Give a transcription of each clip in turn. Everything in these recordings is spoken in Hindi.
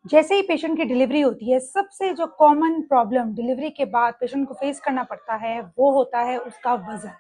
जैसे ही पेशेंट की डिलीवरी होती है, सबसे जो कॉमन प्रॉब्लम डिलीवरी के बाद पेशेंट को फेस करना पड़ता है वो होता है उसका वजन।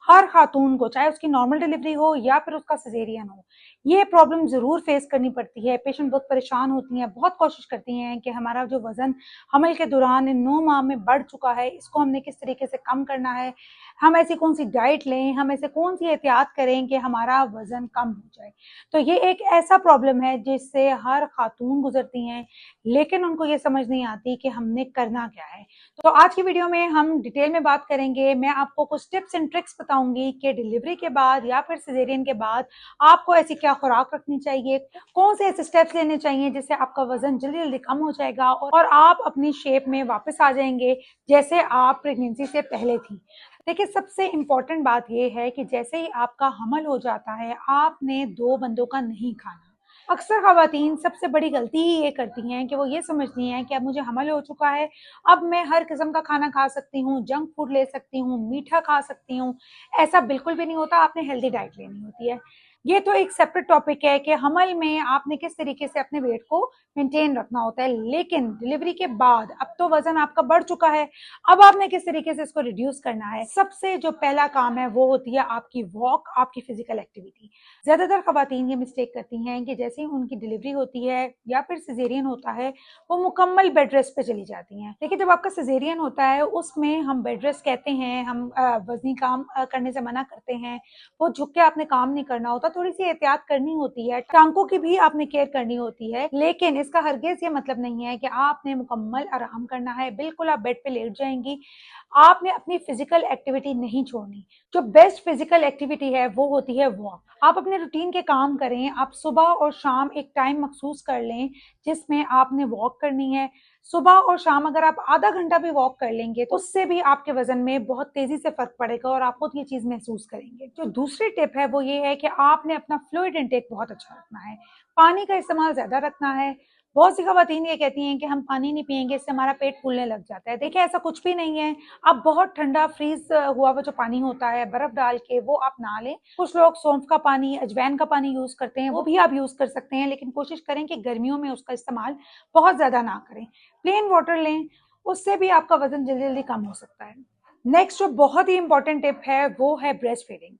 हर खातून को, चाहे उसकी नॉर्मल डिलीवरी हो या फिर उसका सिजेरियन हो, ये प्रॉब्लम जरूर फेस करनी पड़ती है। पेशेंट बहुत परेशान होती हैं, बहुत कोशिश करती हैं कि हमारा जो वजन हमल के दौरान इन 9 माह में बढ़ चुका है, इसको हमने किस तरीके से कम करना है, हम ऐसी कौन सी डाइट लें, हम ऐसे कौन सी एहतियात करें कि हमारा वजन कम हो जाए। तो ये एक ऐसा प्रॉब्लम है जिससे हर खातून गुजरती हैं, लेकिन उनको ये समझ नहीं आती कि हमने करना क्या है। तो आज की वीडियो में हम डिटेल में बात करेंगे। मैं आपको कुछ टिप्स एंड ट्रिक्स बताऊंगी कि डिलीवरी के बाद या फिर सिजेरियन के बाद आपको ऐसी क्या खुराक रखनी चाहिए, कौन से ऐसे स्टेप्स लेने चाहिए जिससे आपका वजन जल्दी जल्दी कम हो जाएगा और आप अपनी शेप में वापस आ जाएंगे जैसे आप प्रेगनेंसी से पहले थी। देखिए, सबसे इम्पोर्टेंट बात यह है कि जैसे ही आपका हमल हो जाता है, आपने दो बंदों का नहीं खाना। अक्सर खवातीन सबसे बड़ी गलती ही ये करती हैं कि वो ये समझती हैं कि अब मुझे हमल हो चुका है, अब मैं हर किस्म का खाना खा सकती हूँ, जंक फूड ले सकती हूँ, मीठा खा सकती हूँ। ऐसा बिल्कुल भी नहीं होता, आपने हेल्दी डाइट लेनी होती है। ये तो एक सेपरेट टॉपिक है कि हमल में आपने किस तरीके से अपने वेट को मेंटेन रखना होता है, लेकिन डिलीवरी के बाद अब तो वजन आपका बढ़ चुका है, अब आपने किस तरीके से इसको रिड्यूस करना है। सबसे जो पहला काम है वो होती है आपकी वॉक, आपकी फिजिकल एक्टिविटी। ज्यादातर खवातीन ये मिस्टेक करती हैं कि जैसे ही उनकी डिलीवरी होती है या फिर सिजेरियन होता है, वो मुकम्मल बेड रेस्ट पे चली जाती हैं। देखिए, जब आपका सिजेरियन होता है उसमें हम बेड रेस्ट कहते हैं, हम वजनी काम करने से मना करते हैं। वो झुक के आपने काम नहीं करना होता, थोड़ी सी एहतियात करनी होती है, टांगों की भी आपने केयर करनी होती है, लेकिन इसका हरगिज ये मतलब नहीं है कि आपने मुकम्मल आराम करना है। बिल्कुल आप बेड पे लेट जाएंगी, आपने अपनी फिजिकल एक्टिविटी नहीं छोड़नी। जो बेस्ट फिजिकल एक्टिविटी है वो होती है वॉक। आप अपने रूटीन के काम करें, आप सुबह और शाम एक टाइम मखसूस कर लें जिसमें आपने वॉक करनी है। सुबह और शाम अगर आप आधा घंटा भी वॉक कर लेंगे तो उससे भी आपके वजन में बहुत तेजी से फर्क पड़ेगा और आप खुद ये चीज महसूस करेंगे। जो दूसरी टिप है वो ये है कि आपने अपना फ्लूइड इंटेक बहुत अच्छा रखना है, पानी का इस्तेमाल ज्यादा रखना है। बहुत सी खवातीन ये कहती हैं कि हम पानी नहीं पियेंगे, इससे हमारा पेट फूलने लग जाता है। देखिए, ऐसा कुछ भी नहीं है। आप बहुत ठंडा फ्रीज हुआ वो जो पानी होता है बर्फ डाल के वो आप ना लें। कुछ लोग सौंफ का पानी, अजवैन का पानी यूज करते हैं, वो भी आप यूज कर सकते हैं, लेकिन कोशिश करें कि गर्मियों में उसका इस्तेमाल बहुत ज्यादा ना करें। प्लेन वाटर लें, उससे भी आपका वजन जल्दी जल्दी कम हो सकता है। नेक्स्ट जो बहुत ही इंपॉर्टेंट टिप है वो है ब्रेस्ट फीडिंग।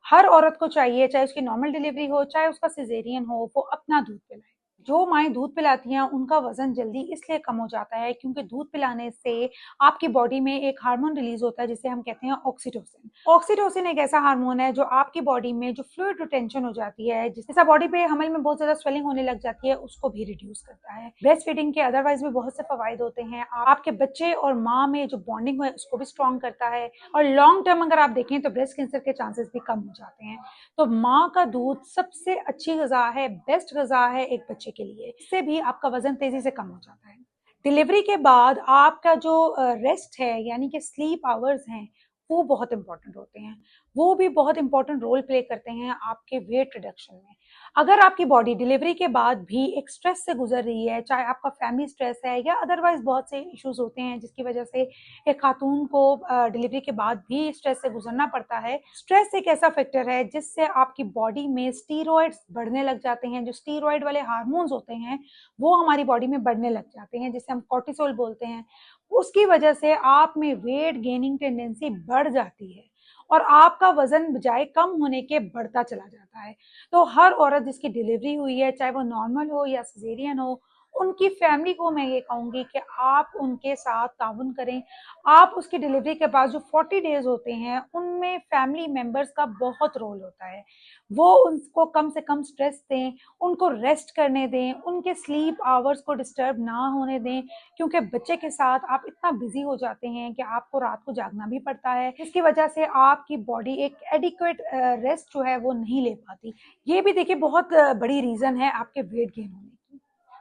हर औरत को चाहिए, चाहे उसकी नॉर्मल डिलीवरी हो चाहे उसका सिजेरियन हो, वो अपना दूध पिलाए। जो माएँ दूध पिलाती हैं उनका वजन जल्दी इसलिए कम हो जाता है क्योंकि दूध पिलाने से आपकी बॉडी में एक हार्मोन रिलीज होता है जिसे हम कहते हैं ऑक्सीटोसिन। ऑक्सीटोसिन एक ऐसा हार्मोन है जो आपकी बॉडी में जो फ्लूइड रिटेंशन हो जाती है, जिससे बॉडी पे हमल में बहुत ज्यादा स्वेलिंग होने लग जाती है, उसको भी रिड्यूस करता है। ब्रेस्ट फीडिंग के अदरवाइज भी बहुत से फवायद होते हैं। आपके बच्चे और माँ में जो बॉन्डिंग है उसको भी स्ट्रॉन्ग करता है, और लॉन्ग टर्म अगर आप देखें तो ब्रेस्ट कैंसर के चांसेस भी कम हो जाते हैं। तो माँ का दूध सबसे अच्छी गजा है, बेस्ट गजा है एक बच्चे के लिए, इससे भी आपका वजन तेजी से कम हो जाता है। डिलीवरी के बाद आपका जो रेस्ट है यानी कि स्लीप आवर्स हैं, वो बहुत इंपॉर्टेंट होते हैं। वो भी बहुत इंपॉर्टेंट रोल प्ले करते हैं आपके वेट रिडक्शन में। अगर आपकी बॉडी डिलीवरी के बाद भी एक स्ट्रेस से गुजर रही है, चाहे आपका फैमिली स्ट्रेस है या अदरवाइज बहुत से इश्यूज होते हैं जिसकी वजह से एक खातून को डिलीवरी के बाद भी स्ट्रेस से गुजरना पड़ता है। स्ट्रेस एक ऐसा फैक्टर है जिससे आपकी बॉडी में स्टीरॉयड्स बढ़ने लग जाते हैं। जो स्टीरॉयड वाले हार्मोन्स होते हैं वो हमारी बॉडी में बढ़ने लग जाते हैं, जिसे हम कॉर्टिसोल बोलते हैं। उसकी वजह से आप में वेट गेनिंग टेंडेंसी बढ़ जाती है और आपका वजन बजाय कम होने के बढ़ता चला जाता है। तो हर औरत जिसकी डिलीवरी हुई है, चाहे वो नॉर्मल हो या सिजेरियन हो, उनकी फैमिली को मैं ये कहूंगी कि आप उनके साथ ताउन करें। आप उसकी डिलीवरी के बाद जो 40 डेज होते हैं उनमें फैमिली मेंबर्स का बहुत रोल होता है। वो उनको कम से कम स्ट्रेस दें, उनको रेस्ट करने दें, उनके स्लीप आवर्स को डिस्टर्ब ना होने दें, क्योंकि बच्चे के साथ आप इतना बिजी हो जाते हैं कि आपको रात को जागना भी पड़ता है, जिसकी वजह से आपकी बॉडी एक एडिक्वेट रेस्ट जो है वो नहीं ले पाती। ये भी देखिए बहुत बड़ी रीजन है आपके वेट गेन होने की।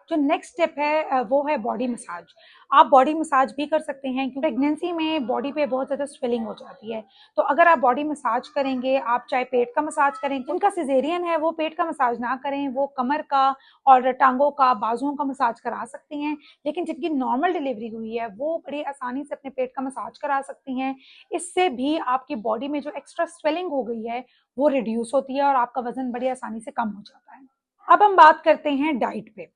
जो नेक्स्ट स्टेप है वो है बॉडी मसाज। आप बॉडी मसाज भी कर सकते हैं क्योंकि प्रेगनेंसी में बॉडी पे बहुत ज़्यादा स्वेलिंग हो जाती है। तो अगर आप बॉडी मसाज करेंगे, आप चाहे पेट का मसाज करें, जिनका सिजेरियन है वो पेट का मसाज ना करें, वो कमर का और टांगों का, बाजुओं का मसाज करा सकती हैं। लेकिन जिनकी नॉर्मल डिलीवरी हुई है वो बड़ी आसानी से अपने पेट का मसाज करा सकती हैं। इससे भी आपकी बॉडी में जो एक्स्ट्रा स्वेलिंग हो गई है वो रिड्यूस होती है और आपका वजन बड़ी आसानी से कम हो जाता है। अब हम बात करते हैं डाइट पे।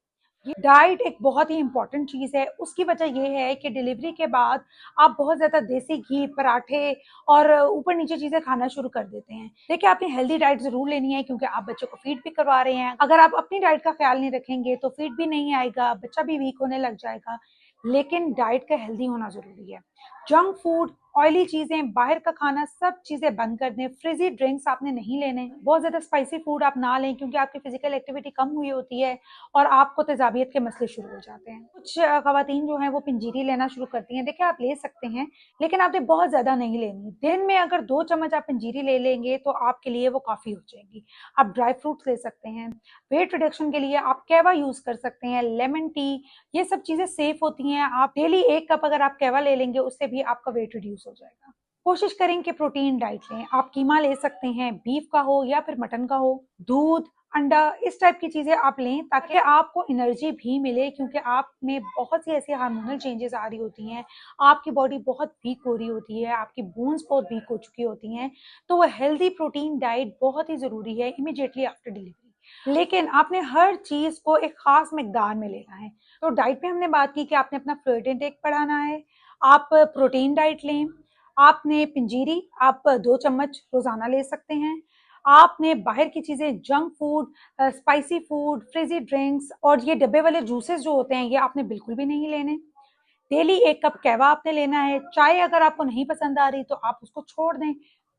डाइट एक बहुत ही इंपॉर्टेंट चीज़ है। उसकी वजह ये है कि डिलीवरी के बाद आप बहुत ज़्यादा देसी घी, पराठे और ऊपर नीचे चीज़ें खाना शुरू कर देते हैं। देखिए, आपने हेल्दी डाइट ज़रूर लेनी है क्योंकि आप बच्चों को फीड भी करवा रहे हैं। अगर आप अपनी डाइट का ख्याल नहीं रखेंगे तो फीड भी नहीं आएगा, बच्चा भी वीक होने लग जाएगा। लेकिन डाइट का हेल्दी होना ज़रूरी है। जंक फूड, ऑयली चीज़ें, बाहर का खाना, सब चीज़ें बंद कर दें। फ्रिजी ड्रिंक्स आपने नहीं लेने। बहुत ज़्यादा स्पाइसी फूड आप ना लें क्योंकि आपकी फिजिकल एक्टिविटी कम हुई होती है और आपको तेजाबियत के मसले शुरू हो जाते हैं। कुछ खवातीन जो हैं वो पंजीरी लेना शुरू करती हैं। देखिए, आप ले सकते हैं लेकिन आपने बहुत ज़्यादा नहीं लेनी। दिन में अगर 2 चम्मच आप पंजीरी ले लेंगे तो आपके लिए वो काफ़ी हो जाएगी। आप ड्राई फ्रूट्स ले सकते हैं। वेट रिडक्शन के लिए आप कहवा यूज़ कर सकते हैं, लेमन टी, ये सब चीज़ें सेफ होती हैं। आप डेली 1 कप अगर आप कहवा ले लेंगे उससे भी आपका वेट रिड्यूस हो जाएगा। कोशिश करें कि प्रोटीन डाइट लें। आप कीमा ले सकते हैं, बीफ का हो या फिर मटन का हो। दूध, अंडा, इस टाइप की चीज़ें आप लें ताकि आपको एनर्जी भी मिले क्योंकि आप में बहुत सी ऐसी हार्मोनल चेंजेस आ रही होती हैं। आपकी बॉडी बहुत वीक हो रही होती है, आपकी बोन्स बहुत वीक हो चुकी होती हैं। तो वो हेल्दी प्रोटीन डाइट बहुत ही ज़रूरी है इमीडिएटली आफ्टर डिलीवरी। लेकिन आपने हर चीज़ को एक ख़ास मिकदार में लेना है। तो डाइट में हमने बात की कि आपने अपना फ्लूइड इनटेक बढ़ाना है, आप प्रोटीन डाइट लें, आपने पंजीरी आप 2 चम्मच रोज़ाना ले सकते हैं। आपने बाहर की चीज़ें, junk food, spicy food, fizzy drinks और ये डब्बे वाले जूसेस जो होते हैं, ये आपने बिल्कुल भी नहीं लेने। डेली 1 कप कहवा आपने लेना है। चाय अगर आपको नहीं पसंद आ रही तो आप उसको छोड़ दें।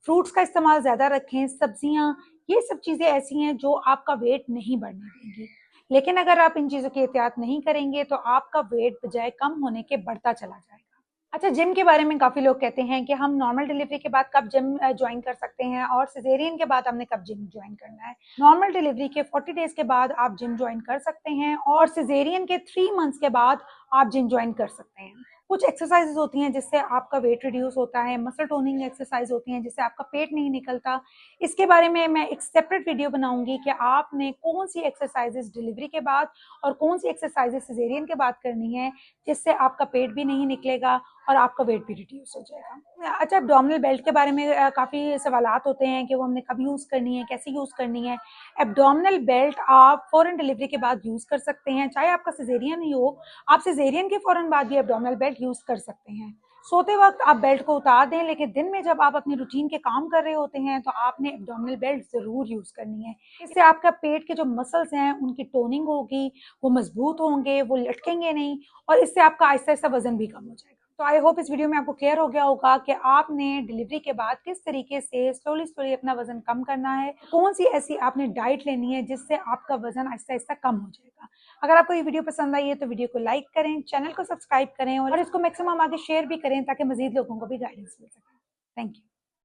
फ्रूट्स का इस्तेमाल ज़्यादा रखें, सब्जियाँ, ये सब चीज़ें ऐसी हैं जो आपका वेट नहीं बढ़ने देंगी। लेकिन अगर आप इन चीज़ों की एहतियात नहीं करेंगे तो आपका वेट बजाय कम होने के बढ़ता चला जाएगा। अच्छा, जिम के बारे में काफ़ी लोग कहते हैं कि हम नॉर्मल डिलीवरी के बाद कब जिम जॉइन कर सकते हैं और सिज़ेरियन के बाद हमने कब जिम जॉइन करना है। नॉर्मल डिलीवरी के 40 डेज़ के बाद आप जिम जॉइन कर सकते हैं और सिज़ेरियन के 3 मंथ्स के बाद आप जिम जॉइन कर सकते हैं। कुछ एक्सरसाइज़ेज़ होती हैं जिससे आपका वेट रिड्यूस होता है, मसल टोनिंग एक्सरसाइज़ होती हैं जिससे आपका पेट नहीं निकलता। इसके बारे में मैं एक सेपरेट वीडियो बनाऊँगी कि आपने कौन-सी एक्सरसाइज़ेज़ डिलीवरी के बाद और कौन-सी एक्सरसाइज़ेज़ सिज़ेरियन के बाद करनी है, जिससे आपका पेट भी नहीं निकलेगा और आपका वेट भी रिड्यूस हो जाएगा। अच्छा, एब्डोमिनल बेल्ट के बारे में काफ़ी सवालात होते हैं कि वो हमने कब यूज़ करनी है, कैसे यूज़ करनी है। एब्डोमिनल बेल्ट आप फ़ौरन डिलीवरी के बाद यूज़ कर सकते हैं, चाहे आपका सिज़ेरियन ही हो, आप सिज़ेरियन के फ़ौरन बाद भी एब्डोमिनल बेल्ट यूज़ कर सकते हैं। सोते वक़्त आप बेल्ट को उतार दें, लेकिन दिन में जब आप अपनी रूटीन के काम कर रहे होते हैं, तो आपने एब्डोमिनल बेल्ट ज़रूर यूज़ करनी है। इससे आपका पेट के जो मसल्स हैं, उनकी टोनिंग होगी, वो मज़बूत होंगे, वो लटकेंगे नहीं और इससे आपका आहिस्ता-आहिस्ता वज़न भी कम हो जाएगा। तो आई होप इस वीडियो में आपको क्लियर हो गया होगा कि आपने डिलीवरी के बाद किस तरीके से स्लोली अपना वज़न कम करना है, कौन-सी ऐसी आपने डाइट लेनी है जिससे आपका वज़न आहिस्ता-आहिस्ता कम हो जाएगा। अगर आपको ये वीडियो पसंद आई है तो वीडियो को लाइक करें, चैनल को सब्सक्राइब करें और इसको मैक्सिमम आगे शेयर भी करें ताकि मज़ीद लोगों को भी गाइडेंस मिल सके। Thank you.